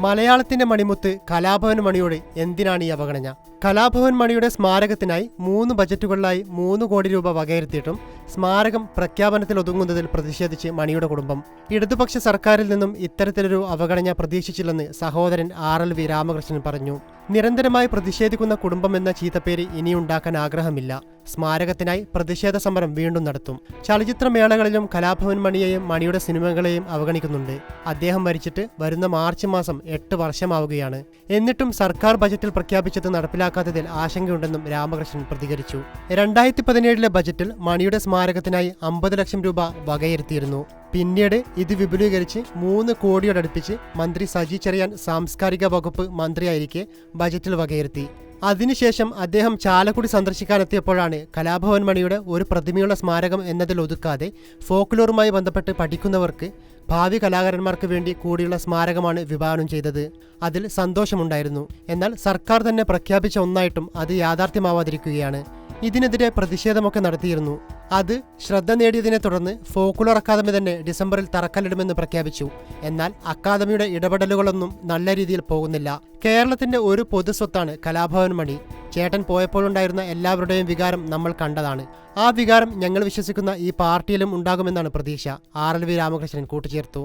മലയാളത്തിന്റെ മണിമുത്ത് കലാഭവൻ മണിയോട് എന്തിനാണ് ഈ അവഗണന? കലാഭവൻ മണിയുടെ സ്മാരകത്തിനായി 3 ബജറ്റുകളിലായി 3 കോടി രൂപ വകയിരുത്തിയിട്ടും സ്മാരകം പ്രഖ്യാപനത്തിൽ ഒതുങ്ങുന്നതിൽ പ്രതിഷേധിച്ച് മണിയുടെ കുടുംബം ഇടതുപക്ഷ സർക്കാരിൽ നിന്നും ഇത്തരത്തിലൊരു അവഗണന പ്രതീക്ഷിച്ചില്ലെന്ന് സഹോദരൻ RLV രാമകൃഷ്ണൻ പറഞ്ഞു. നിരന്തരമായി പ്രതിഷേധിക്കുന്ന കുടുംബം എന്ന ചീത്തപ്പേര് ഇനിയുണ്ടാക്കാൻ ആഗ്രഹമില്ല. സ്മാരകത്തിനായി പ്രതിഷേധ സമരം വീണ്ടും നടത്തും. ചലച്ചിത്രമേളകളിലും കലാഭവൻ മണിയെയും മണിയുടെ സിനിമകളെയും അവഗണിക്കുന്നുണ്ട്. അദ്ദേഹം മരിച്ചിട്ട് വരുന്ന മാർച്ച് മാസം 8 വർഷമാവുകയാണ്. എന്നിട്ടും സർക്കാർ ബജറ്റിൽ പ്രഖ്യാപിച്ചത് നടപ്പിലാക്കാത്തതിൽ ആശങ്കയുണ്ടെന്നും രാമകൃഷ്ണൻ പ്രതികരിച്ചു. 2017 ബജറ്റിൽ മണിയുടെ സ്മാരകത്തിനായി 50 ലക്ഷം രൂപ വകയിരുത്തിയിരുന്നു. പിന്നീട് ഇത് വിപുലീകരിച്ച് 3 കോടിയോടടുപ്പിച്ച് മന്ത്രി സജി ചെറിയാൻ സാംസ്കാരിക വകുപ്പ് മന്ത്രിയായിരിക്കെ ബജറ്റിൽ വകയിരുത്തി. അതിനുശേഷം അദ്ദേഹം ചാലക്കുടി സന്ദർശിക്കാനെത്തിയപ്പോഴാണ് കലാഭവൻ മണിയുടെ ഒരു പ്രതിമയുള്ള സ്മാരകം എന്നതിൽ ഒതുക്കാതെ ഫോക്ലോറുമായി ബന്ധപ്പെട്ട് പഠിക്കുന്നവർക്ക്, ഭാവി കലാകാരന്മാർക്ക് വേണ്ടി കൂടിയുള്ള സ്മാരകമാണ് വിഭാവനം ചെയ്തത്. അതിൽ സന്തോഷമുണ്ടായിരുന്നു. എന്നാൽ സർക്കാർ തന്നെ പ്രഖ്യാപിച്ച ഒന്നായിട്ടും അത് യാഥാർത്ഥ്യമാവാതിരിക്കുകയാണ്. ഇതിനെതിരെ പ്രതിഷേധമൊക്കെ നടത്തിയിരുന്നു. അത് ശ്രദ്ധ നേടിയതിനെ തുടർന്ന് ഫോക്ലോർ അക്കാദമി തന്നെ ഡിസംബറിൽ തറക്കല്ലിടുമെന്ന് പ്രഖ്യാപിച്ചു. എന്നാൽ അക്കാദമിയുടെ ഇടപെടലുകളൊന്നും നല്ല രീതിയിൽ പോകുന്നില്ല. കേരളത്തിന്റെ ഒരു പൊതുസ്വത്താണ് കലാഭവൻ മണി. ചേട്ടൻ പോയപ്പോഴുണ്ടായിരുന്ന എല്ലാവരുടെയും വികാരം നമ്മൾ കണ്ടതാണ്. ആ വികാരം ഞങ്ങൾ വിശ്വസിക്കുന്ന ഈ പാർട്ടിയിലും ഉണ്ടാകുമെന്നാണ് പ്രതീക്ഷ. RLV രാമകൃഷ്ണൻ കൂട്ടിച്ചേർത്തു.